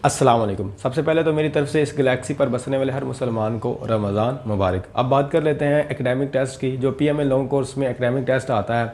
السلام علیکم۔ سب سے پہلے تو میری طرف سے اس گلیکسی پر بسنے والے ہر مسلمان کو رمضان مبارک۔ اب بات کر لیتے ہیں ایکڈیمک ٹیسٹ کی۔ جو P M A long course میں ایکڈیمک ٹیسٹ آتا ہے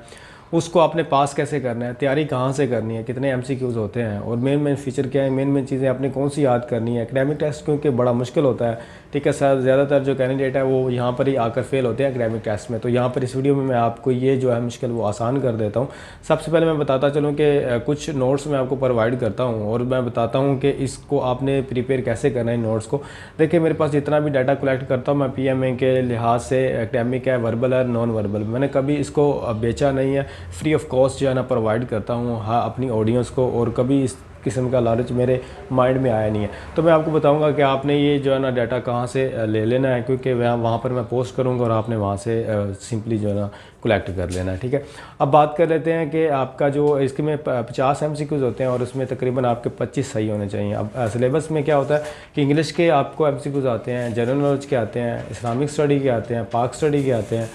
اس کو آپ نے پاس کیسے کرنا ہے، تیاری کہاں سے کرنی ہے، کتنے ایم سی کیوز ہوتے ہیں اور مین فیچر کیا ہے، مین چیزیں آپ نے کون سی یاد کرنی ہے۔ ایکڈیمک ٹیسٹ کیونکہ بڑا مشکل ہوتا ہے، ٹھیک ہے سر، زیادہ تر جو کینڈیڈیٹ ہے وہ یہاں پر ہی آ کر فیل ہوتے ہیں ایکڈیمک ٹیسٹ میں، تو یہاں پر اس ویڈیو میں آپ کو یہ جو ہے مشکل وہ آسان کر دیتا ہوں۔ سب سے پہلے میں بتاتا چلوں کہ کچھ نوٹس میں آپ کو پرووائڈ کرتا ہوں اور میں بتاتا ہوں کہ اس کو آپ نے پریپیئر کیسے کرنا ہے۔ نوٹس کو دیکھیں، میرے پاس جتنا بھی ڈیٹا کلیکٹ کرتا ہوں میں پی ایم اے کے لحاظ سے، ایکڈیمک ہے، وربل ہے، نان وربل، میں نے کبھی اس کو بیچا نہیں ہے، فری آف کاسٹ جو ہے نا پرووائڈ کرتا ہوں ہاں اپنی آڈینس کو، اور کبھی اس قسم کا لالچ میرے مائنڈ میں آیا نہیں ہے۔ تو میں آپ کو بتاؤں گا کہ آپ نے یہ جو ہے نا ڈیٹا کہاں سے لے لینا ہے، کیونکہ وہاں پر میں پوسٹ کروں گا اور آپ نے وہاں سے سمپلی جو ہے نا کلیکٹ کر لینا ہے، ٹھیک ہے۔ اب بات کر لیتے ہیں کہ آپ کا جو اس کے میں 50 ایم سی کیوز ہوتے ہیں اور اس میں تقریباً آپ کے 25 صحیح ہونے چاہیے۔ اب سلیبس میں کیا ہوتا ہے کہ انگلش کے آپ کو ایم سی کیوز آتے ہیں، جنرل نالج کے آتے ہیں، اسلامک اسٹڈی کے آتے ہیں، پاک اسٹڈی کے آتے ہیں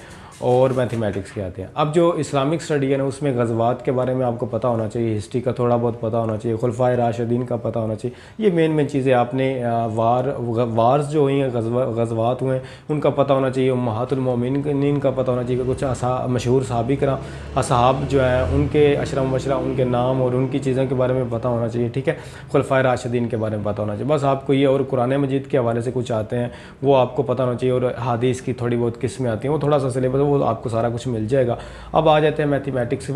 اور میتھمیٹکس کے آتے ہیں۔ اب جو اسلامک اسٹڈی ہے نا اس میں غزوات کے بارے میں آپ کو پتہ ہونا چاہیے، ہسٹری کا تھوڑا بہت پتہ ہونا چاہیے، خلفائے راشدین کا پتہ ہونا چاہیے، یہ مین چیزیں آپ نے وارز جو ہوئی ہیں، غزوات ہوئے ہیں ان کا پتہ ہونا چاہیے، امہات المومنین کا پتہ ہونا چاہیے، کچھ مشہور صحابی کرام اصحاب جو ہیں ان کے اشرا مبشرہ، ان کے نام اور ان کی چیزوں کے بارے میں پتہ ہونا چاہیے، ٹھیک ہے، خلفائے راشدین کے بارے میں پتہ ہونا چاہیے، بس آپ کو یہ، اور قرآن مجید کے حوالے سے کچھ آتے ہیں وہ آپ کو پتہ ہونا چاہیے، اور حدیث کی تھوڑی بہت قسمیں آتی ہیں، وہ تھوڑا سا سلیبس وہ آپ کو سارا کچھ مل جائے گا۔ اب آ جاتے ہیں میتھمیٹکس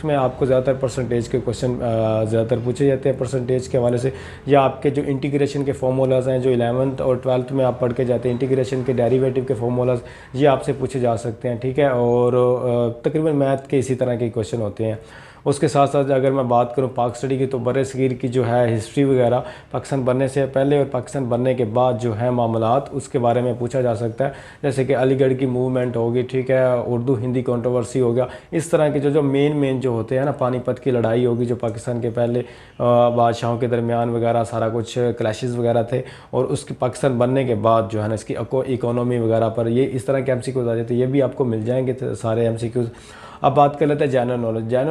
میں آپ کو زیادہ تر پرسنٹیج کے کوشچن زیادہ تر پوچھے جاتے ہیں پرسنٹیج کے حوالے سے، یا آپ کے جو انٹیگریشن کے فارمولاز ہیں جو 11th اور 12th میں آپ پڑھ کے جاتے ہیں، انٹیگریشن کے ڈیریویٹو کے فارمولاز یہ آپ سے پوچھے جا سکتے ہیں، ٹھیک ہے، اور تقریباً میتھ کے اسی طرح کے کوشچن ہوتے ہیں۔ اس کے ساتھ ساتھ اگر میں بات کروں پاک اسٹڈی کی، تو بر صغیر کی جو ہے ہسٹری وغیرہ پاکستان بننے سے پہلے اور پاکستان بننے کے بعد جو ہے معاملات اس کے بارے میں پوچھا جا سکتا ہے، جیسے کہ علی گڑھ کی موومنٹ ہوگی، ٹھیک ہے، اردو ہندی کنٹروورسی ہو گیا، اس طرح کے جو مین جو ہوتے ہیں نا، پانی پت کی لڑائی ہوگی جو پاکستان کے پہلے بادشاہوں کے درمیان وغیرہ سارا کچھ کلیشز وغیرہ تھے، اور اس کے پاکستان بننے کے بعد جو ہے نا اس کی اکانومی وغیرہ پر یہ اس طرح کے ایم سی کیوز آ جاتے ہیں، یہ بھی آپ کو مل جائیں گے سارے ایم سی کیوز۔ اب بات کر لیتے ہیں جنرل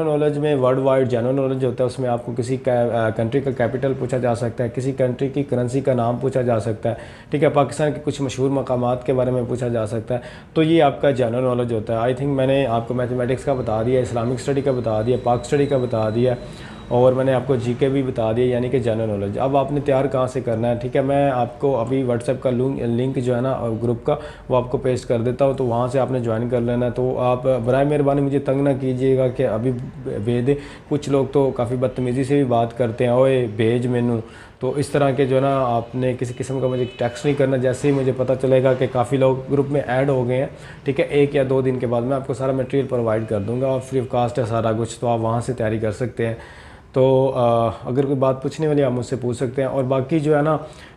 نالج میں ورلڈ وائڈ جنرل نالج ہوتا ہے، اس میں آپ کو کسی کنٹری کا کیپٹل پوچھا جا سکتا ہے، کسی کنٹری کی کرنسی کا نام پوچھا جا سکتا ہے، ٹھیک ہے، پاکستان کے کچھ مشہور مقامات کے بارے میں پوچھا جا سکتا ہے، تو یہ آپ کا جنرل نالج ہوتا ہے۔ آئی تھنک میں نے آپ کو میتھمیٹکس کا بتا دیا، اسلامک اسٹڈی کا بتا دیا، پاک اسٹڈی کا بتا دیا، اور میں نے آپ کو جی کے بھی بتا دیا، یعنی کہ جنرل نالج۔ اب آپ نے تیار کہاں سے کرنا ہے، ٹھیک ہے، میں آپ کو ابھی واٹس ایپ کا لنک جو ہے نا گروپ کا وہ آپ کو پیسٹ کر دیتا ہوں، تو وہاں سے آپ نے جوائن کر لینا ہے۔ تو آپ برائے مہربانی مجھے تنگ نہ کیجیے گا کہ ابھی بھیج دیں، کچھ لوگ تو کافی بدتمیزی سے بھی بات کرتے ہیں، اوئے بھیج مینو، تو اس طرح کے جو ہے نا آپ نے کسی قسم کا مجھے ٹیکسٹ نہیں کرنا، جیسے ہی مجھے پتہ چلے گا کہ کافی لوگ گروپ میں ایڈ ہو گئے ہیں، ٹھیک ہے، 1 یا 2 دن کے بعد میں آپ کو سارا میٹیریل پرووائڈ کر دوں گا، اور فری آف کاسٹ ہے سارا کچھ، تو آپ وہاں سے تیاری کر سکتے ہیں۔ تو اگر کوئی بات پوچھنے والی آپ مجھ سے پوچھ سکتے ہیں، اور باقی جو ہے نا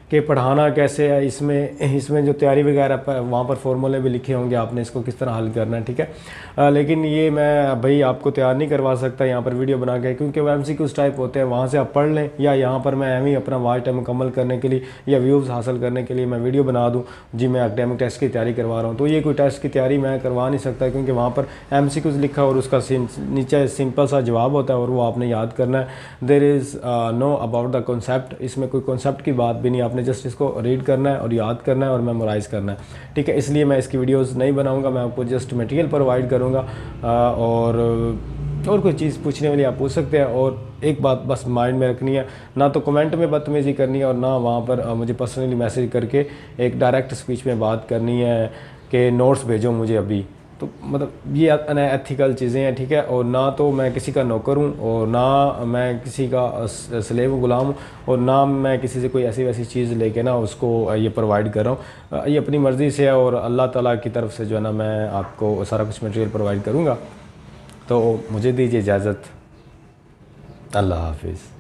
کہ پڑھانا کیسے ہے، اس میں جو تیاری وغیرہ وہاں پر فارمولے بھی لکھے ہوں گے، آپ نے اس کو کس طرح حل کرنا ہے، ٹھیک ہے، لیکن یہ میں بھائی آپ کو تیار نہیں کروا سکتا یہاں پر ویڈیو بنا کے، کیونکہ وہ ایم سی کیوز ٹائپ ہوتے ہیں، وہاں سے آپ پڑھ لیں، یا یہاں پر میں ایم ہی اپنا واچ ٹائم مکمل کرنے کے لیے یا ویوز حاصل کرنے کے لیے میں ویڈیو بنا دوں جی میں ایکڈیمک ٹیسٹ کی تیاری کروا رہا ہوں، تو یہ کوئی ٹیسٹ کی تیاری میں کروا نہیں سکتا، کیونکہ وہاں پر ایم سی کیوز لکھا اور اس کا نیچے سمپل سا جواب ہوتا ہے اور وہ آپ نے یاد کرنا ہے۔ دیر از نو اباؤٹ دا کنسیپٹ، اس میں کوئی کنسیپٹ کی بات بھی نہیں، آپ نے جسٹ اس کو ریڈ کرنا ہے اور یاد کرنا ہے اور میمورائز کرنا ہے، ٹھیک ہے، اس لیے میں اس کی ویڈیوز نہیں بناؤں گا، میں آپ کو جسٹ مٹیریل پرووائڈ کروں گا، اور کوئی چیز پوچھنے والی آپ پوچھ سکتے ہیں، اور ایک بات بس مائنڈ میں رکھنی ہے، نہ تو کمنٹ میں بدتمیزی کرنی ہے اور نہ وہاں پر مجھے پرسنلی میسیج کر کے ایک ڈائریکٹ اسپیچ میں بات کرنی ہے کہ نوٹس بھیجو مجھے ابھی، تو مطلب یہ ان ایتھیکل چیزیں ہیں، ٹھیک ہے، اور نہ تو میں کسی کا نوکر ہوں اور نہ میں کسی کا سلیو غلام ہوں، اور نہ میں کسی سے کوئی ایسی ویسی چیز لے کے نا اس کو یہ پرووائڈ کر رہا ہوں، یہ اپنی مرضی سے ہے، اور اللہ تعالیٰ کی طرف سے جو ہے نا میں آپ کو سارا کچھ مٹیریل پرووائڈ کروں گا۔ تو مجھے دیجیے اجازت، اللہ حافظ۔